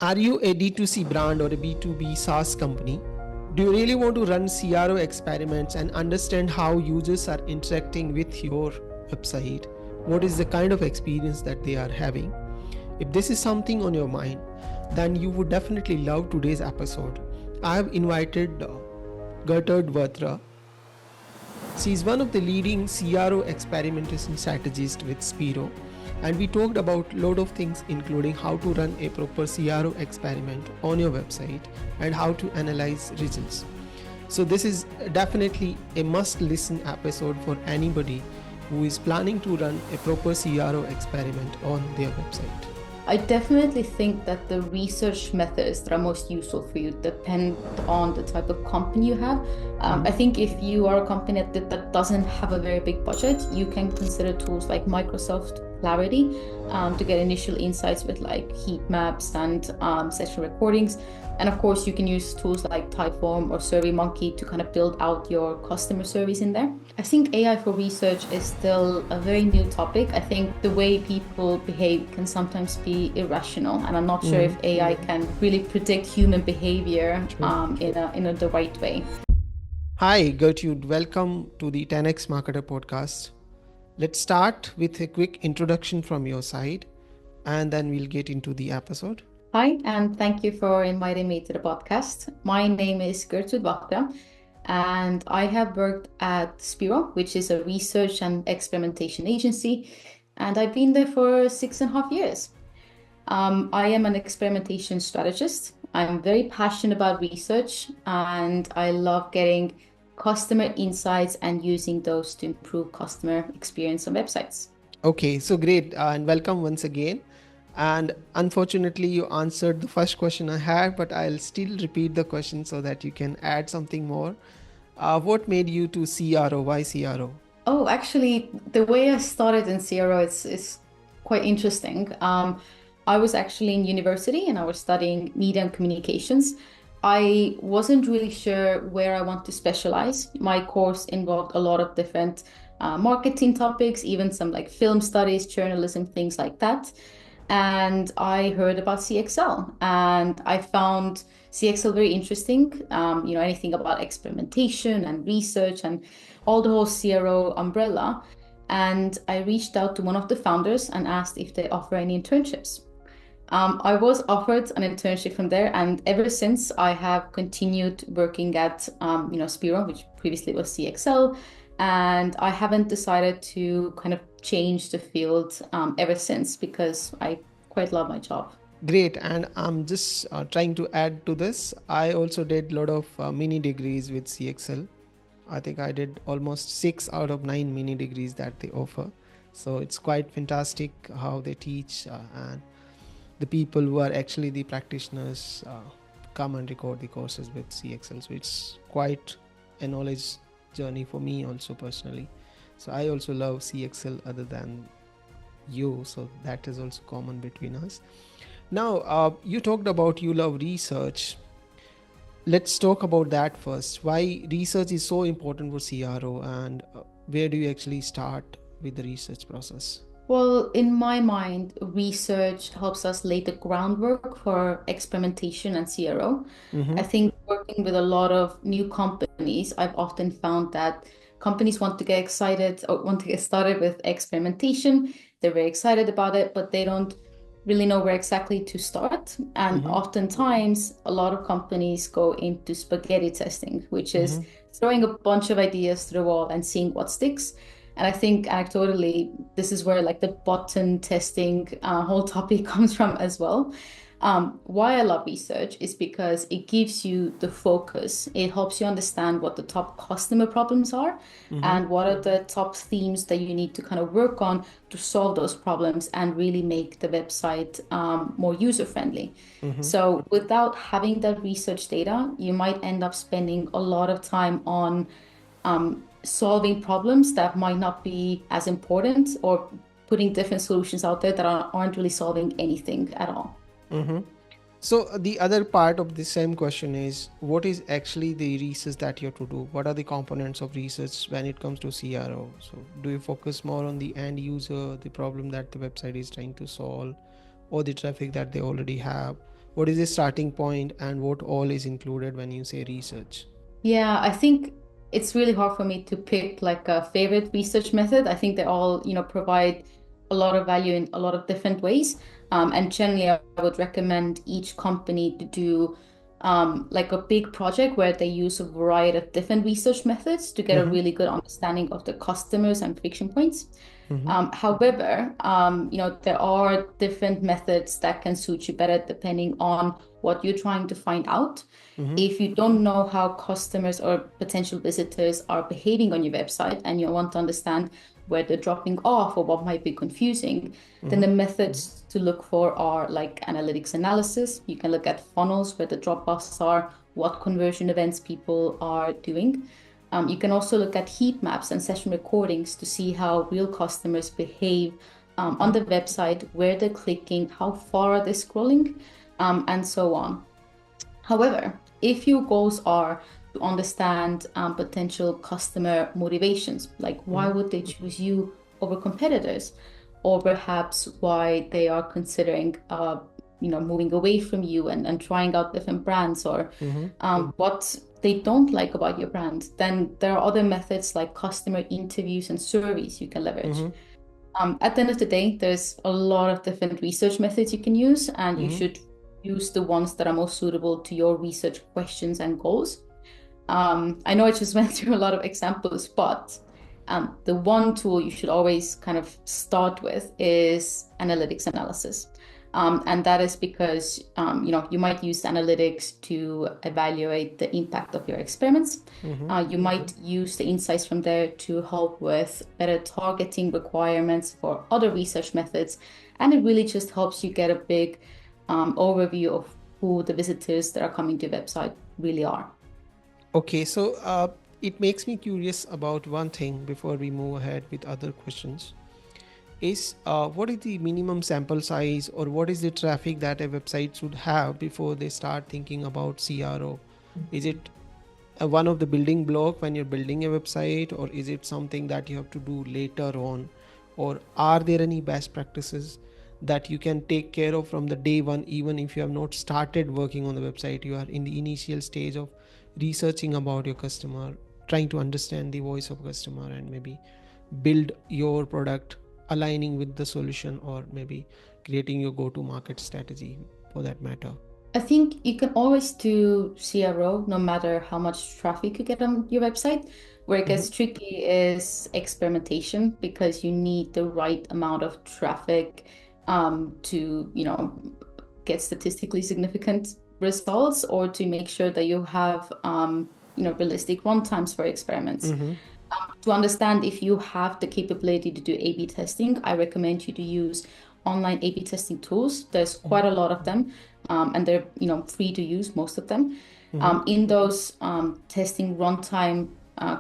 Are you a D2C brand or a B2B SaaS company? Do you really want to run CRO experiments and understand how users are interacting with your website? What is the kind of experience that they are having? If this is something on your mind, then you would definitely love today's episode. I have invited Gertrud Vahtra. She is one of the leading CRO experimentation strategists with Spiro, and we talked about a lot of things including how to run a proper CRO experiment on your website and how to analyze results. So this is definitely a must listen episode for anybody who is planning to run a proper CRO experiment on their website. I definitely think that the research methods that are most useful for you depend on the type of company you have. I think if you are a company that doesn't have a very big budget, you can consider tools like Microsoft Clarity to get initial insights with like heat maps and session recordings. And of course, you can use tools like Typeform or SurveyMonkey to kind of build out your customer service in there. I think AI for research is still a very new topic. I think the way people behave can sometimes be irrational, and I'm not sure if AI can really predict human behavior in the right way. Hi, Gertrude. Welcome to the 10xMarketer podcast. Let's start with a quick introduction from your side, and then we'll get into the episode. Hi, and thank you for inviting me to the podcast. My name is Gertrud Vahtra, and I have worked at Spiro, which is a research and experimentation agency, and I've been there for 6.5 years. I am an experimentation strategist. I'm very passionate about research, and I love getting customer insights and using those to improve customer experience on websites. Okay, so great, and welcome once again. And unfortunately, you answered the first question I had, but I'll still repeat the question so that you can add something more. What made you to CRO? Why CRO? Oh, actually, the way I started in CRO is quite interesting. I was actually in university and I was studying media and communications. I wasn't really sure where I want to specialize. My course involved a lot of different marketing topics, even some like film studies, journalism, things like that. And I heard about CXL and I found CXL very interesting. Anything about experimentation and research and all the whole CRO umbrella. And I reached out to one of the founders and asked if they offer any internships. I was offered an internship from there, and ever since I have continued working at Spiro, which previously was CXL, and I haven't decided to kind of change the field ever since because I quite love my job. Great, and I'm just trying to add to this. I also did a lot of mini degrees with CXL. I think I did almost 6 out of 9 mini degrees that they offer. So it's quite fantastic how they teach, and the people who are actually the practitioners come and record the courses with CXL. So it's quite a knowledge journey for me also personally. So I also love CXL other than you. So that is also common between us. Now, you talked about you love research. Let's talk about that first. Why research is so important for CRO, and where do you actually start with the research process? Well, in my mind, research helps us lay the groundwork for experimentation and CRO. I think working with a lot of new companies, I've often found that companies want to get excited or want to get started with experimentation. They're very excited about it, but they don't really know where exactly to start. And oftentimes, a lot of companies go into spaghetti testing, which is throwing a bunch of ideas to the wall and seeing what sticks. And I think anecdotally, this is where like the button testing whole topic comes from as well. Why I love research is because it gives you the focus. It helps you understand what the top customer problems are and what are the top themes that you need to kind of work on to solve those problems and really make the website more user-friendly. So without having that research data, you might end up spending a lot of time on solving problems that might not be as important or putting different solutions out there that aren't really solving anything at all. So the other part of the same question is, what is actually the research that you have to do? What are the components of research when it comes to CRO? So do you focus more on the end user, the problem that the website is trying to solve, or the traffic that they already have, What is the starting point and what all is included when you say research? Yeah, I think it's really hard for me to pick like a favorite research method. I think they all, provide a lot of value in a lot of different ways. And generally, I would recommend each company to do like a big project where they use a variety of different research methods to get a Mm-hmm. really good understanding of the customers and friction points. Mm-hmm. However, there are different methods that can suit you better depending on what you're trying to find out. Mm-hmm. If you don't know how customers or potential visitors are behaving on your website and you want to understand where they're dropping off or what might be confusing, then the methods to look for are like analytics analysis. You can look at funnels where the drop-offs are, what conversion events people are doing. You can also look at heat maps and session recordings to see how real customers behave on the website, where they're clicking, how far are they scrolling, and so on. However, if your goals are to understand potential customer motivations, like why would they choose you over competitors, or perhaps why they are considering, moving away from you and trying out different brands, or what they don't like about your brand, then there are other methods like customer interviews and surveys you can leverage. Mm-hmm. At the end of the day, there's a lot of different research methods you can use, and you Mm-hmm. should use the ones that are most suitable to your research questions and goals. I know I just went through a lot of examples, but the one tool you should always kind of start with is analytics analysis. And that is because, you might use analytics to evaluate the impact of your experiments. You might use the insights from there to help with better targeting requirements for other research methods. And it really just helps you get a big overview of who the visitors that are coming to your website really are. Okay, so it makes me curious about one thing before we move ahead with other questions. Is what is the minimum sample size or what is the traffic that a website should have before they start thinking about CRO? Is it one of the building block when you're building a website, or is it something that you have to do later on, or are there any best practices that you can take care of from the day one, even if you have not started working on the website, you are in the initial stage of researching about your customer, trying to understand the voice of customer, and maybe build your product aligning with the solution, or maybe creating your go to market strategy for that matter? I think you can always do CRO no matter how much traffic you get on your website. Where it gets tricky is experimentation because you need the right amount of traffic to, get statistically significant results, or to make sure that you have, realistic run times for experiments. Mm-hmm. To understand if you have the capability to do A/B testing, I recommend you to use online A/B testing tools. There's quite a lot of them, and they're free to use, most of them. In those testing runtime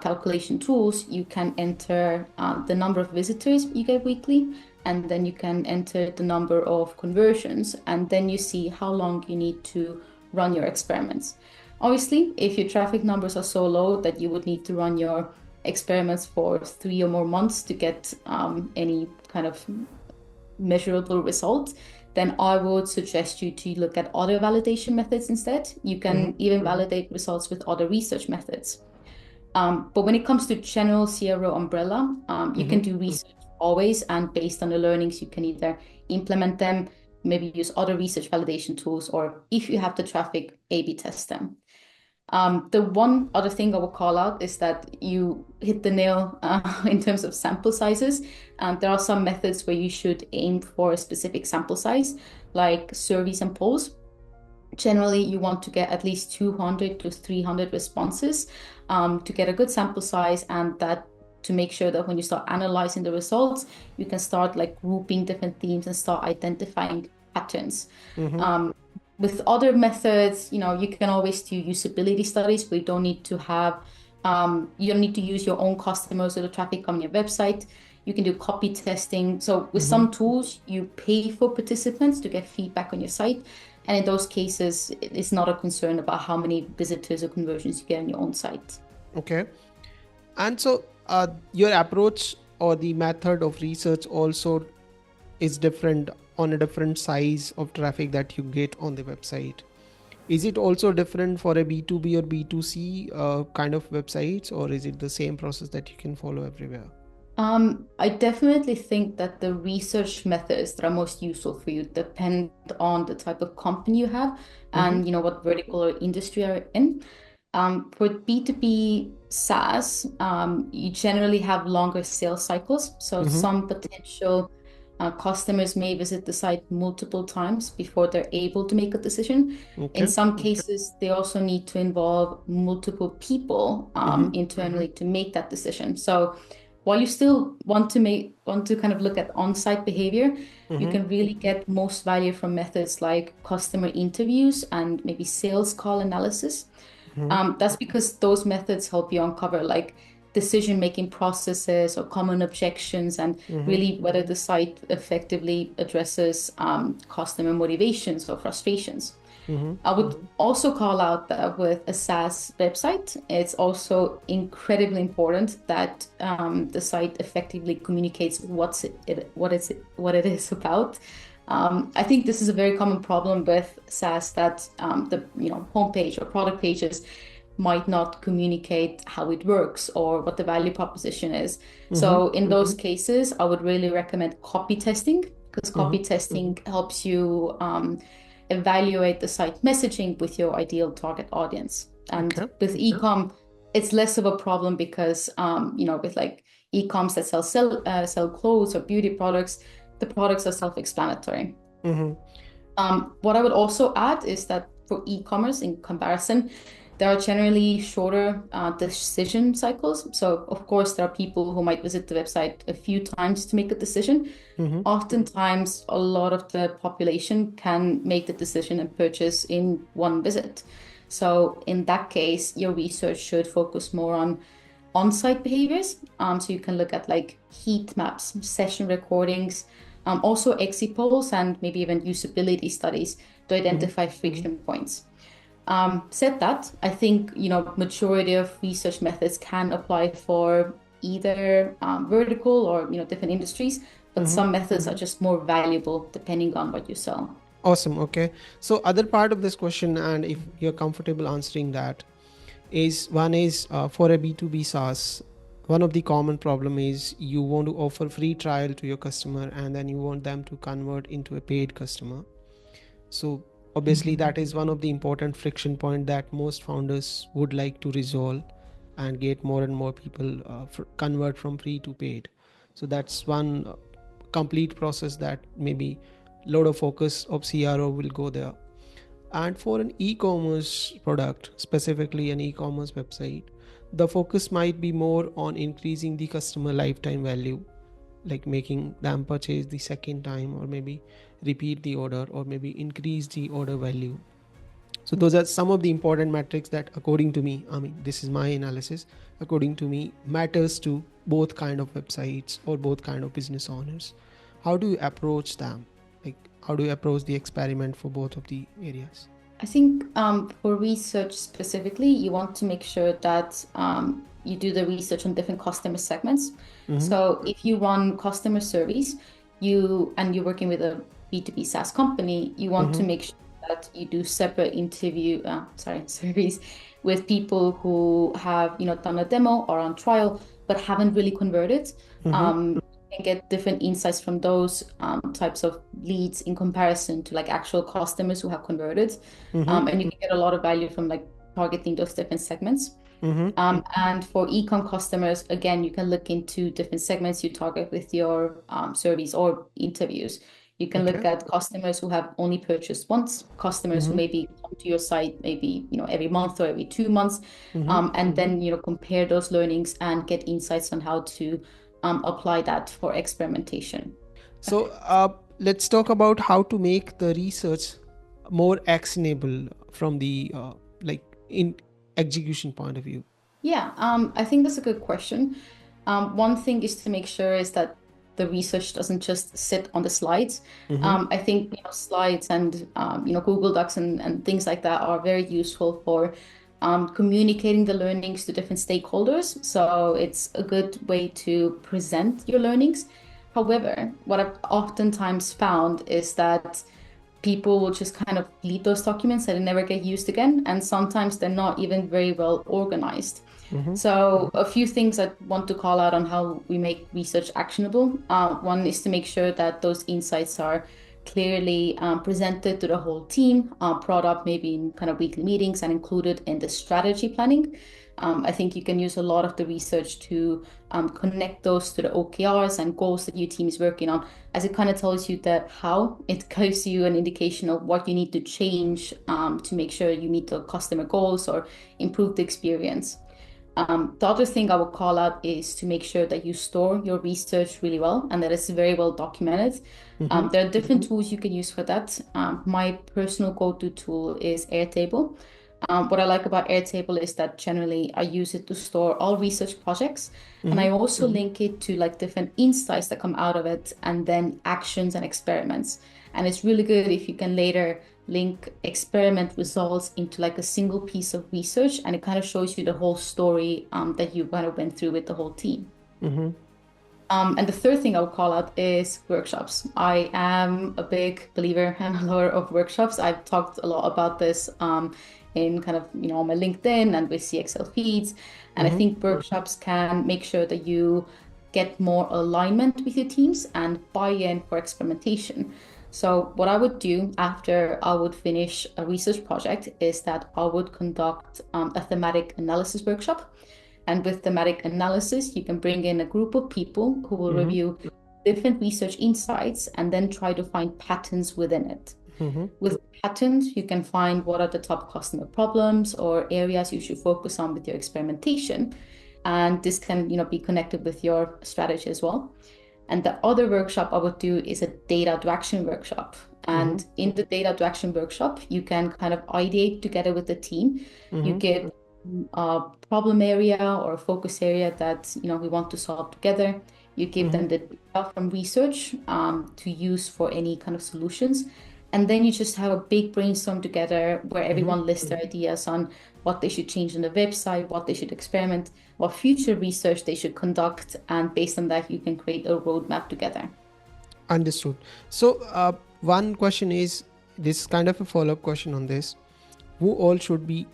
calculation tools, you can enter the number of visitors you get weekly, and then you can enter the number of conversions, and then you see how long you need to run your experiments. Obviously, if your traffic numbers are so low that you would need to run your experiments for 3 or more months to get any kind of measurable result, then I would suggest you to look at other validation methods instead. You can even validate results with other research methods. But when it comes to general CRO umbrella, you can do research always, and based on the learnings, you can either implement them, maybe use other research validation tools, or if you have the traffic, A/B test them. The one other thing I will call out is that you hit the nail in terms of sample sizes. There are some methods where you should aim for a specific sample size, like surveys and polls. Generally, you want to get at least 200 to 300 responses to get a good sample size, and that to make sure that when you start analyzing the results, you can start like grouping different themes and start identifying patterns. With other methods, you can always do usability studies, but you don't need to have, you don't need to use your own customers or the traffic on your website. You can do copy testing. So with some tools, you pay for participants to get feedback on your site. And in those cases, it's not a concern about how many visitors or conversions you get on your own site. Okay. And so your approach or the method of research also is different on a different size of traffic that you get on the website. Is it also different for a B2B or B2C kind of websites, or is it the same process that you can follow everywhere? I definitely think that the research methods that are most useful for you depend on the type of company you have and what vertical or industry you're in. For B2B SaaS, you generally have longer sales cycles. So some potential customers may visit the site multiple times before they're able to make a decision. In some cases, they also need to involve multiple people internally to make that decision. So while you still want to kind of look at on-site behavior, you can really get most value from methods like customer interviews and maybe sales call analysis. That's because those methods help you uncover like decision-making processes or common objections and really whether the site effectively addresses customer motivations or frustrations. I would also call out that with a SaaS website, it's also incredibly important that the site effectively communicates what it is about. I think this is a very common problem with SaaS that the homepage or product pages might not communicate how it works or what the value proposition is. So in those cases, I would really recommend copy testing because copy testing helps you evaluate the site messaging with your ideal target audience. And with ecom, it's less of a problem because with like ecoms that sell clothes or beauty products, the products are self-explanatory. What I would also add is that for e-commerce, in comparison, there are generally shorter decision cycles. So, of course, there are people who might visit the website a few times to make a decision. Oftentimes, a lot of the population can make the decision and purchase in one visit. So, in that case, your research should focus more on on-site behaviors. So you can look at like heat maps, session recordings, also exit polls, and maybe even usability studies to identify friction points. Said that, I think majority of research methods can apply for either vertical or different industries, but some methods are just more valuable depending on what you sell. Awesome. Okay. So other part of this question, and if you're comfortable answering that, is one is for a B2B SaaS, one of the common problem is you want to offer free trial to your customer and then you want them to convert into a paid customer. So obviously that is one of the important friction point that most founders would like to resolve and get more and more people convert from free to paid. So that's one complete process that maybe lot of focus of CRO will go there. And for an e-commerce product, specifically an e-commerce website, the focus might be more on increasing the customer lifetime value, like making them purchase the second time or maybe repeat the order or maybe increase the order value. So those are some of the important metrics that according to me, I mean, this is my analysis, according to me matters to both kind of websites or both kind of business owners. How do you approach them? Like, how do you approach the experiment for both of the areas? I think for research specifically, you want to make sure that you do the research on different customer segments. So if you run customer surveys, you're working with a B2B SaaS company, you want to make sure that you do separate surveys with people who have done a demo or on trial but haven't really converted. And get different insights from those types of leads in comparison to like actual customers who have converted. And you can get a lot of value from like targeting those different segments. And for e-com customers, again, you can look into different segments you target with your surveys or interviews. You can look at customers who have only purchased once, customers who maybe come to your site maybe every month or every 2 months, and then compare those learnings and get insights on how to apply that for experimentation. So let's talk about how to make the research more actionable from the in execution point of view. Yeah, I think that's a good question. One thing is to make sure is that the research doesn't just sit on the slides. I think slides and Google Docs and things like that are very useful for communicating the learnings to different stakeholders. So it's a good way to present your learnings. However, what I've oftentimes found is that people will just kind of delete those documents and they never get used again. And sometimes they're not even very well organized. Mm-hmm. So a few things I want to call out on how we make research actionable. One is to make sure that those insights are clearly presented to the whole team, brought up maybe in kind of weekly meetings and included in the strategy planning. I think you can use a lot of the research to connect those to the OKRs and goals that your team is working on, as it kind of tells you that how it gives you an indication of what you need to change to make sure you meet the customer goals or improve the experience. The other thing I would call out is to make sure that you store your research really well and that it's very well documented. Mm-hmm. There are different tools you can use for that. My personal go-to tool is Airtable. What I like about Airtable is that generally I use it to store all research projects, and Mm-hmm. I also link it to like different insights that come out of it and then actions and experiments. And it's really good if you can later link experiment results into like a single piece of research, and it kind of shows you the whole story that you kind of went through with the whole team. Mm-hmm. And the third thing I would call out is workshops. I am a big believer and a lover of workshops. I've talked a lot about this in kind of, on my LinkedIn and with CXL feeds. And I Mm-hmm. think workshops can make sure that you get more alignment with your teams and buy-in for experimentation. So what I would do after I would finish a research project is that I would conduct a thematic analysis workshop. And with thematic analysis, you can bring in a group of people who will Mm-hmm. review different research insights and then try to find patterns within it. Mm-hmm. With patterns, you can find what are the top customer problems or areas you should focus on with your experimentation. And this can, be connected with your strategy as well. And the other workshop I would do is a data to action workshop. Mm-hmm. And in the data to action workshop, you can kind of ideate together with the team. You Mm-hmm. get a problem area or a focus area that we want to solve together. You give Mm-hmm. them the data from research to use for any kind of solutions. And then you just have a big brainstorm together where Mm-hmm. everyone lists their ideas on what they should change on the website, what they should experiment, what future research they should conduct. And based on that, you can create a roadmap together. Understood. So, one question is this kind of a follow-up question on this. Who all should be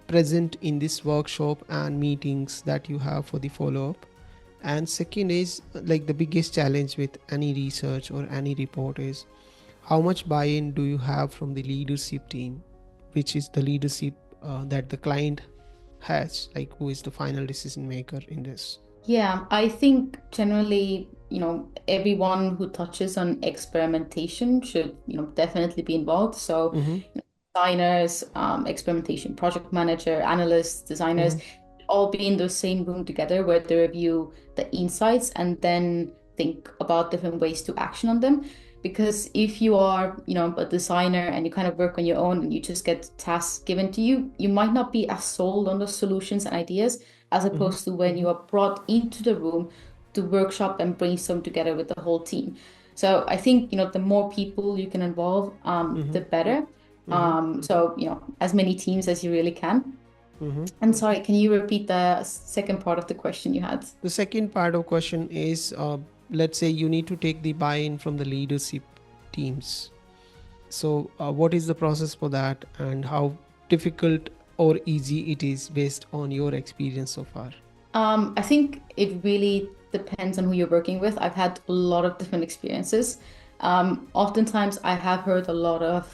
present in this workshop and meetings that you have for the follow-up? And second is like the biggest challenge with any research or any report is how much buy-in do you have from the leadership team, which is the leadership that the client has, like who is the final decision maker in this? Yeah, I think generally, everyone who touches on experimentation should, definitely be involved. So, Mm-hmm. designers, experimentation project manager, analysts, designers, Mm-hmm. all be in the same room together where they review the insights and then think about different ways to action on them. Because if you are, a designer and you kind of work on your own and you just get tasks given to you, you might not be as sold on those solutions and ideas as Mm-hmm. opposed to when you are brought into the room to workshop and brainstorm together with the whole team. So I think, the more people you can involve, Mm-hmm. the better. Mm-hmm. So, as many teams as you really can. Mm-hmm. And sorry, can you repeat the second part of the question you had? The second part of question is, let's say you need to take the buy-in from the leadership teams. So, what is the process for that, and how difficult or easy it is based on your experience so far? I think it really depends on who you're working with. I've had a lot of different experiences. Oftentimes, I have heard a lot of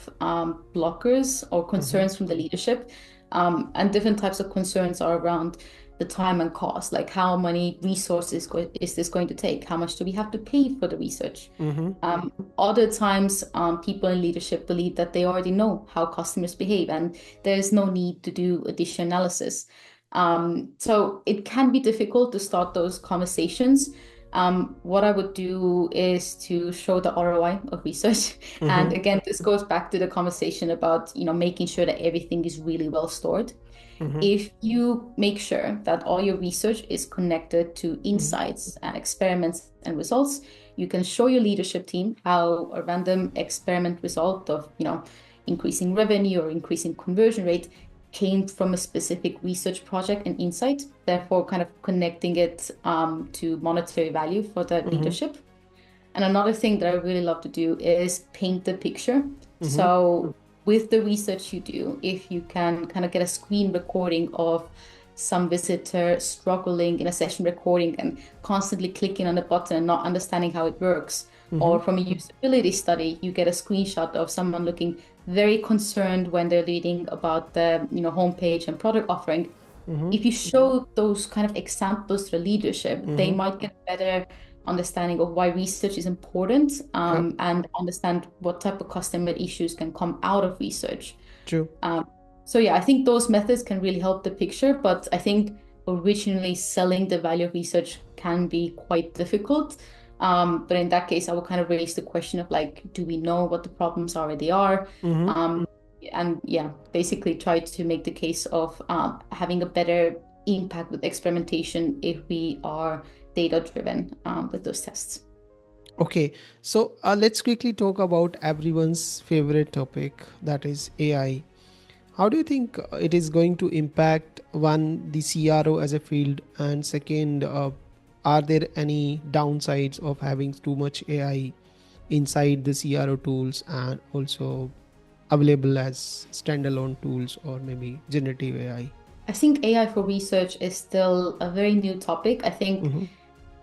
blockers or Mm-hmm. concerns from the leadership, and different types of concerns are around the time and cost, like how many resources is this going to take? How much do we have to pay for the research? Mm-hmm. Other times, people in leadership believe that they already know how customers behave and there's no need to do additional analysis. So it can be difficult to start those conversations. What I would do is to show the ROI of research. And Mm-hmm. again, this goes back to the conversation about, making sure that everything is really well stored. Mm-hmm. If you make sure that all your research is connected to Mm-hmm. insights and experiments and results, you can show your leadership team how a random experiment result of, increasing revenue or increasing conversion rate came from a specific research project and insight, therefore kind of connecting it to monetary value for the Mm-hmm. leadership. And another thing that I really love to do is paint the picture. Mm-hmm. So with the research you do, if you can kind of get a screen recording of some visitor struggling in a session recording and constantly clicking on the button and not understanding how it works, Mm-hmm. or from a usability study, you get a screenshot of someone looking very concerned when they're reading about the homepage and product offering. Mm-hmm. If you show those kind of examples to the leadership, they Mm-hmm. might get a better understanding of why research is important, Yep. and understand what type of customer issues can come out of research. True. Um, so yeah, I think those methods can really help the picture, but I think originally selling the value of research can be quite difficult. But in that case, I would kind of raise the question of like, do we know what the problems already are? Mm-hmm. And yeah, basically try to make the case of having a better impact with experimentation if we are data driven with those tests. Okay, so let's quickly talk about everyone's favorite topic, that is AI. How do you think it is going to impact one, the CRO as a field, and second, are there any downsides of having too much AI inside the CRO tools and also available as standalone tools or maybe generative AI? I think AI for research is still a very new topic. I think Mm-hmm.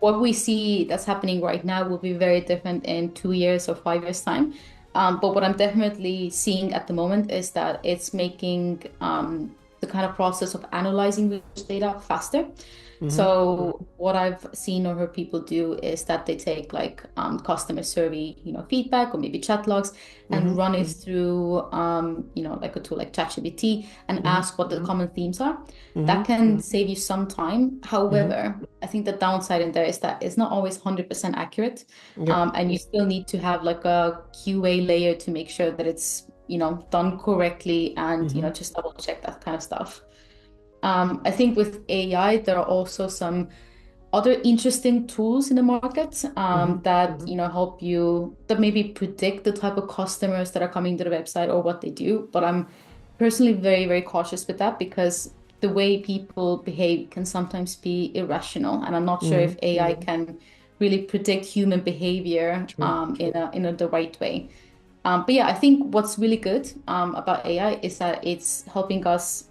what we see that's happening right now will be very different in 2 years or 5 years' time. But what I'm definitely seeing at the moment is that it's making the kind of process of analyzing research data faster. Mm-hmm. So what I've seen or heard people do is that they take like customer survey, feedback or maybe chat logs Mm-hmm. and run it through, like a tool like ChatGPT and Mm-hmm. ask what the common themes are. Mm-hmm. That can save you some time. Mm-hmm. However, I think the downside in there is that it's not always 100% accurate. Yep. And you still need to have like a QA layer to make sure that it's, done correctly and, Mm-hmm. just double check that kind of stuff. I think with AI, there are also some other interesting tools in the market Mm-hmm. that help you that maybe predict the type of customers that are coming to the website or what they do. But I'm personally very, very cautious with that because the way people behave can sometimes be irrational, and I'm not sure Mm-hmm. if AI can really predict human behavior True. in the right way. But yeah, I think what's really good about AI is that it's helping us,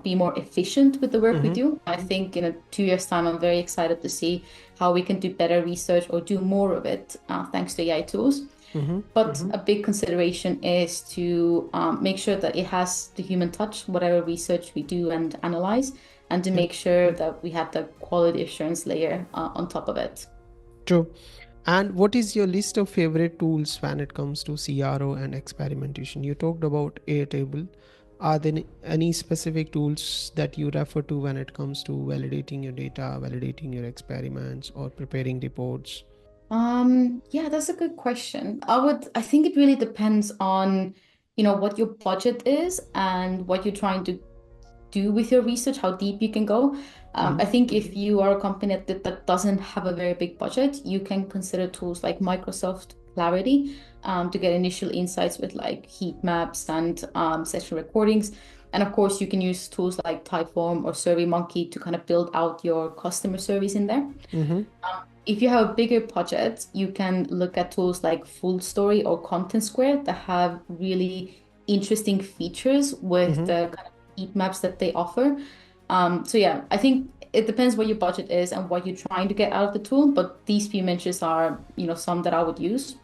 be more efficient with the work we Mm-hmm. do. I think in a 2 years' time, I'm very excited to see how we can do better research or do more of it thanks to AI tools. Mm-hmm. But a big consideration is to make sure that it has the human touch, whatever research we do and analyze, and to Yep. make sure that we have the quality assurance layer on top of it. True. And what is your list of favorite tools when it comes to CRO and experimentation? You talked about Airtable. Are there any specific tools that you refer to when it comes to validating your data, validating your experiments, or preparing reports? Yeah, that's a good question. I think it really depends on, what your budget is and what you're trying to do with your research, how deep you can go. Mm-hmm. I think if you are a company that doesn't have a very big budget, you can consider tools like Microsoft Clarity to get initial insights with like heat maps and session recordings. And of course, you can use tools like Typeform or SurveyMonkey to kind of build out your customer surveys in there. Mm-hmm. If you have a bigger budget, you can look at tools like Full Story or Content Square that have really interesting features with Mm-hmm. the kind of heat maps that they offer. So yeah, I think it depends what your budget is and what you're trying to get out of the tool. But these few mentions are, some that I would use.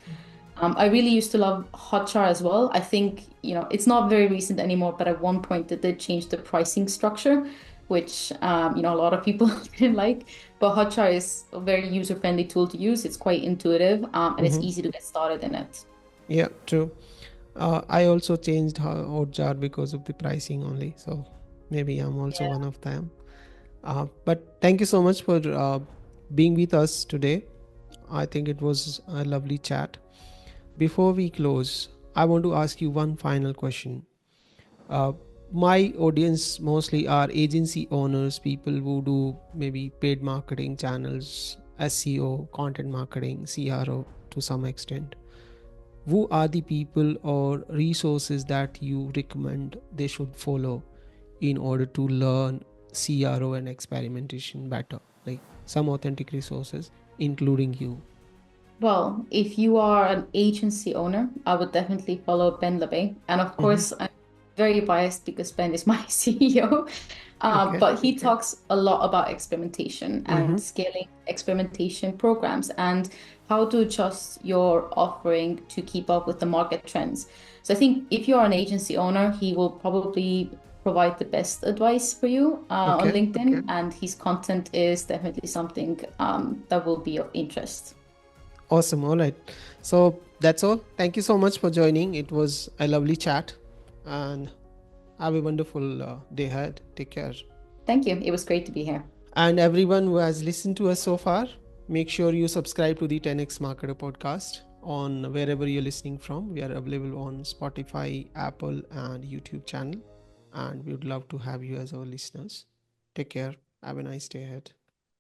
I really used to love Hotjar as well. I think, it's not very recent anymore, but at one point they did change the pricing structure, which, a lot of people didn't like. But Hotjar is a very user-friendly tool to use. It's quite intuitive, and it's Mm-hmm. easy to get started in it. Yeah, true. I also changed Hotjar because of the pricing only. So maybe I'm also Yeah. one of them. But thank you so much for being with us today. I think it was a lovely chat. Before we close, I want to ask you one final question. Uh, my audience mostly are agency owners, people who do maybe paid marketing channels, SEO, content marketing, CRO to some extent. Who are the people or resources that you recommend they should follow in order to learn CRO and experimentation better? Like some authentic resources, including you. Well, if you are an agency owner, I would definitely follow Ben LeBay. And of Mm-hmm. course, I'm very biased because Ben is my CEO. Okay. But he talks a lot about experimentation Mm-hmm. and scaling experimentation programs and how to adjust your offering to keep up with the market trends. So I think if you're an agency owner, he will probably provide the best advice for you on Okay. LinkedIn, and his content is definitely something that will be of interest. Awesome. All right. So that's all. Thank you so much for joining. It was a lovely chat, and have a wonderful day ahead. Take care. Thank you. It was great to be here. And everyone who has listened to us so far, make sure you subscribe to the 10x Marketer podcast on wherever you're listening from. We are available on Spotify, Apple, and YouTube channel. And we would love to have you as our listeners. Take care. Have a nice day ahead.